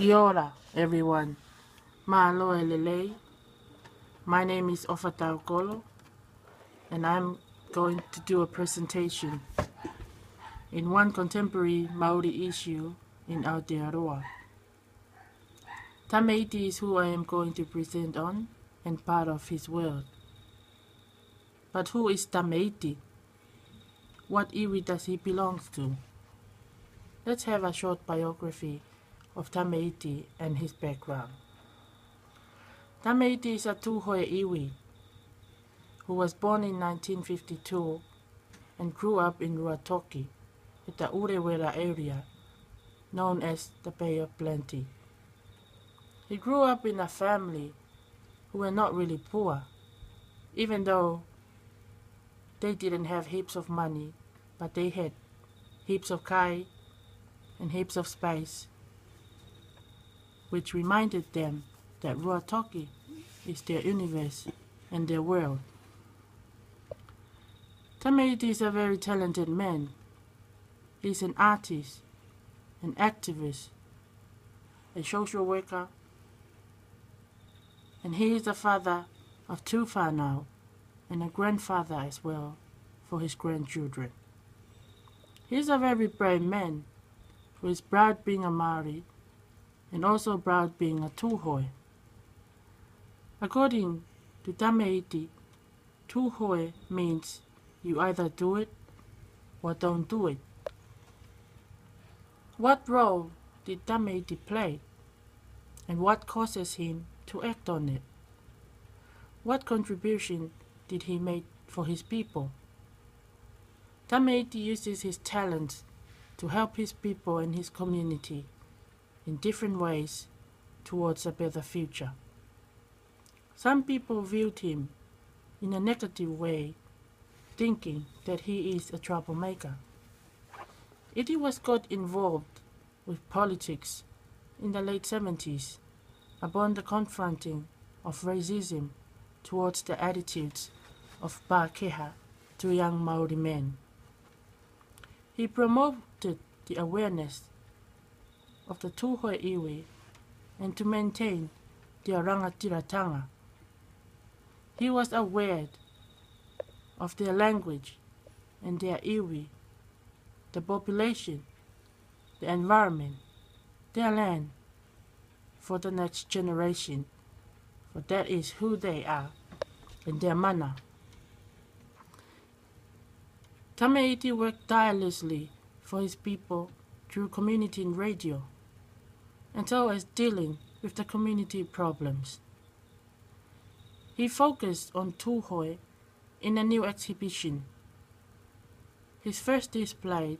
Kia ora, everyone. Mahalo elelei. My name is Ofatau Kolo, and I'm going to do a presentation in one contemporary Maori issue in Aotearoa. Tame Iti is who I am going to present on and part of his world. But who is Tame Iti? What iwi does he belong to? Let's have a short biography of Tame Iti and his background. Tame Iti is a Tūhoe iwi who was born in 1952 and grew up in Ruatoki, in the Urewera area known as the Bay of Plenty. He grew up in a family who were not really poor, even though they didn't have heaps of money, but they had heaps of kai and heaps of space, which reminded them that Ruatoki is their universe and their world. Tame Iti is a very talented man. He's an artist, an activist, a social worker, and he is the father of 2 whānau and a grandfather as well for his grandchildren. He is a very brave man who is proud being a Māori and also proud being a Tūhoe. According to Tame Iti, Tūhoe means you either do it or don't do it. What role did Tame Iti play, and what causes him to act on it? What contribution did he make for his people? Tame Iti uses his talents to help his people and his community in different ways towards a better future. Some people viewed him in a negative way, thinking that he is a troublemaker. Iti was got involved with politics in the late 70s upon the confronting of racism towards the attitudes of Pākehā to young Māori men. He promoted the awareness of the Tūhoe iwi and to maintain their rangatiratanga. He was aware of their language and their iwi, the population, the environment, their land, for the next generation, for that is who they are and their mana. Tame Iti worked tirelessly for his people through community radio, and so as dealing with the community problems. He focused on Tūhoe in a new exhibition. His first display,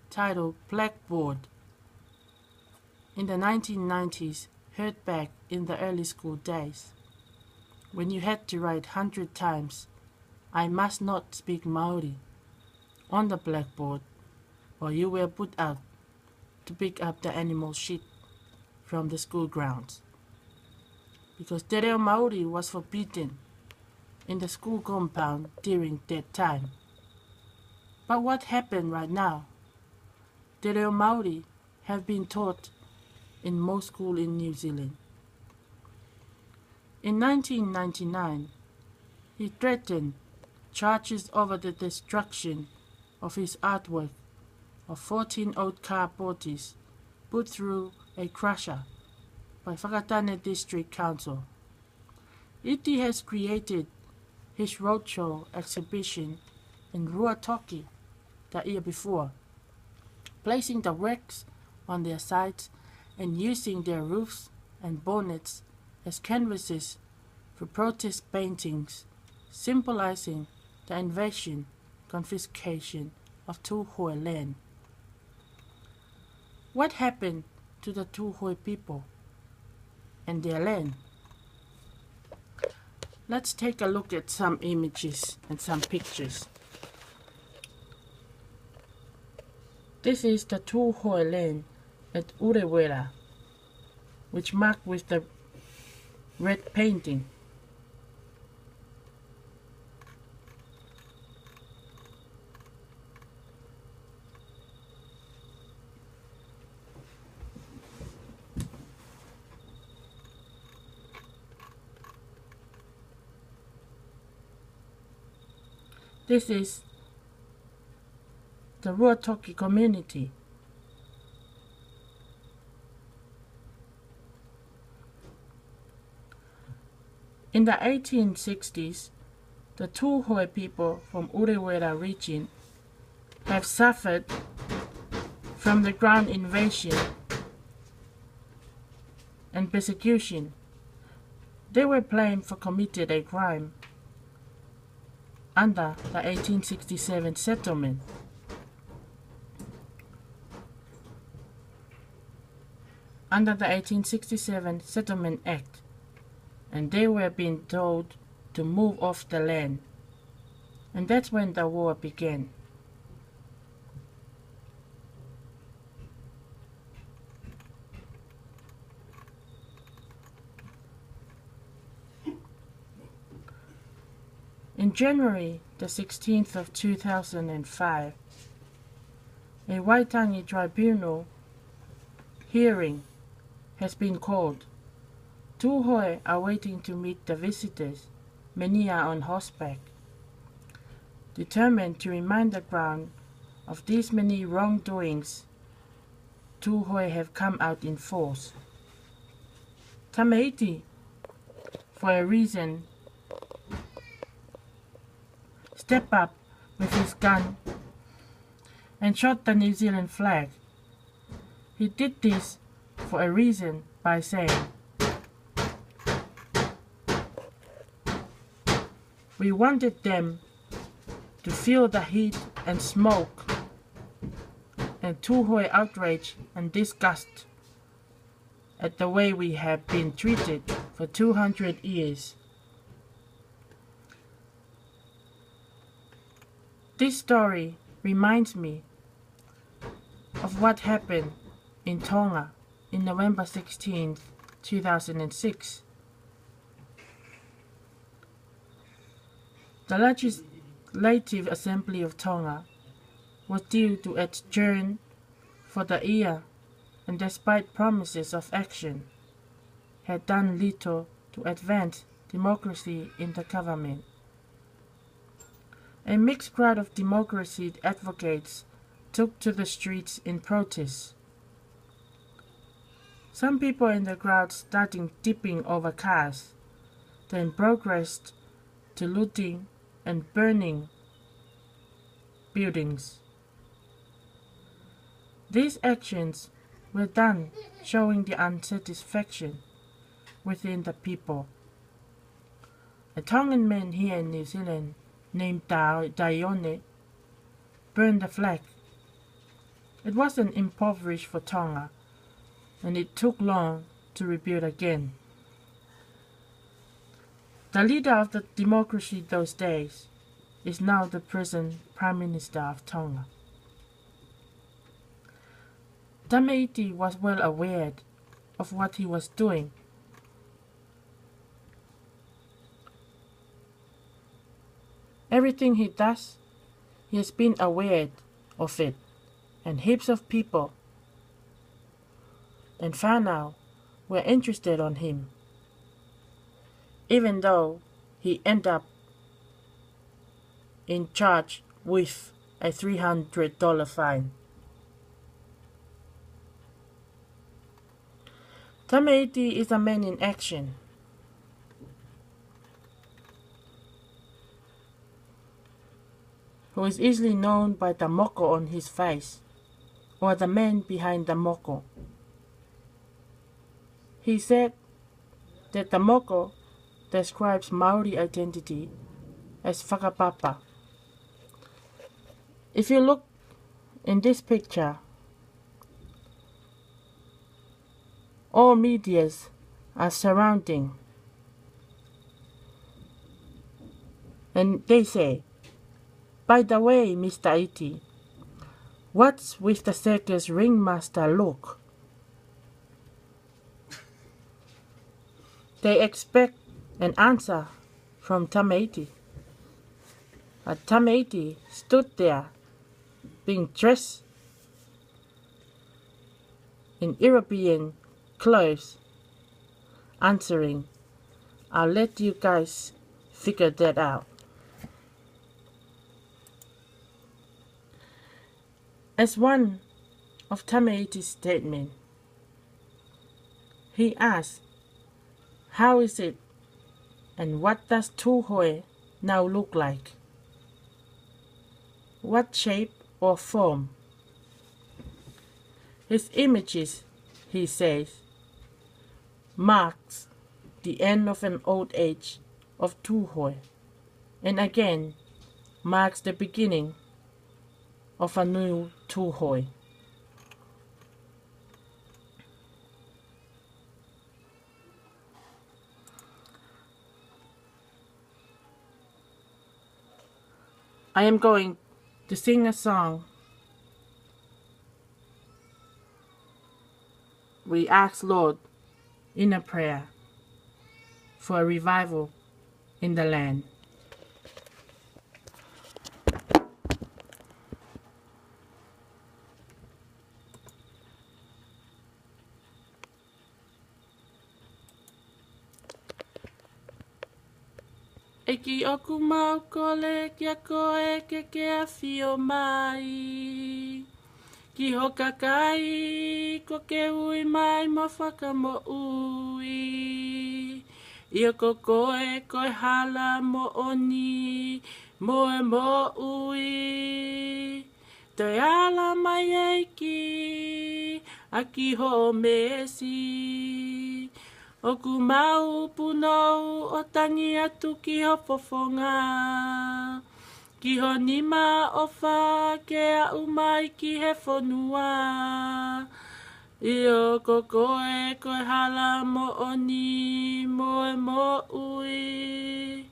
titled Blackboard, in the 1990s, heard back in the early school days, when you had to write 100 times, "I must not speak Māori," on the blackboard, or you were put out to pick up the animal shit from the school grounds. Because Te Reo Māori was forbidden in the school compound during that time. But what happened right now? Te Reo Māori have been taught in most schools in New Zealand. In 1999, he threatened charges over the destruction of his artwork of 14 old car bodies put through a crusher by Whakatane District Council. Iti has created his roadshow exhibition in Ruatoki the year before, placing the works on their sites and using their roofs and bonnets as canvases for protest paintings symbolizing the invasion, confiscation of Tūhoe land. What happened to the Tūhoe people and their land? Let's take a look at some images and some pictures. This is the Tūhoe land at Urewera, which marked with the red painting. This is the Ruatoki community. In the 1860s, the Tūhoe people from Urewera region have suffered from the ground invasion and persecution. They were blamed for committing a crime under the 1867 settlement. Under the 1867 Settlement Act, and they were being told to move off the land. And that's when the war began. In January the 16th of 2005, a Waitangi tribunal hearing has been called. Tūhoe are waiting to meet the visitors, many are on horseback, determined to remind the ground of these many wrongdoings. Tūhoe have come out in force. Tame Iti, for a reason, stepped up with his gun and shot the New Zealand flag. He did this for a reason by saying, "We wanted them to feel the heat and smoke and Tūhoe outrage and disgust at the way we have been treated for 200 years. This story reminds me of what happened in Tonga in November 16, 2006. The Legislative Assembly of Tonga was due to adjourn for the year, and despite promises of action, had done little to advance democracy in the government. A mixed crowd of democracy advocates took to the streets in protest. Some people in the crowd started tipping over cars, then progressed to looting and burning buildings. These actions were done showing the unsatisfaction within the people. A Tongan man here in New Zealand named Dione burned the flag. It wasn't impoverished for Tonga, and it took long to rebuild again. The leader of the democracy those days is now the present Prime Minister of Tonga. Tame Iti was well aware of what he was doing. Everything he does, he has been aware of it, and heaps of people and whānau were interested on him, even though he ended up in charge with a $300 fine. Tame Iti is a man in action. Who is easily known by the moko on his face, or the man behind the moko. He said that the moko describes Maori identity as whakapapa. If you look in this picture, all medias are surrounding, and they say, "By the way, Mr. Iti, what's with the circus ringmaster look?" They expect an answer from Tame Iti. But Tame Iti stood there, being dressed in European clothes, answering, "I'll let you guys figure that out." As one of Tame Iti's statements, he asked, "How is it and what does Tuhoi now look like? What shape or form?" His images, he says, marks the end of an old age of Tuhoi, and again marks the beginning of a new Tuhoi. I am going to sing a song. We ask Lord in a prayer for a revival in the land. E ki oku mau kole kia koe ke a whio mai. Ki hoka kai ko ke ui mai mo whaka mo ui. Ia ko koe hala mo oni mo e mo ui. Te ala mai eiki a ki ho mesi. Oku mau punou o tangi atu ki ho pofonga. Ki ho nima o wha ke a umai ki he whonua. Io ko koe hala mo oni mo e mo ui.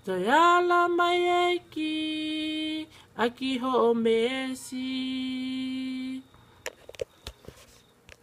Te ala mai eiki a ki ho mesi.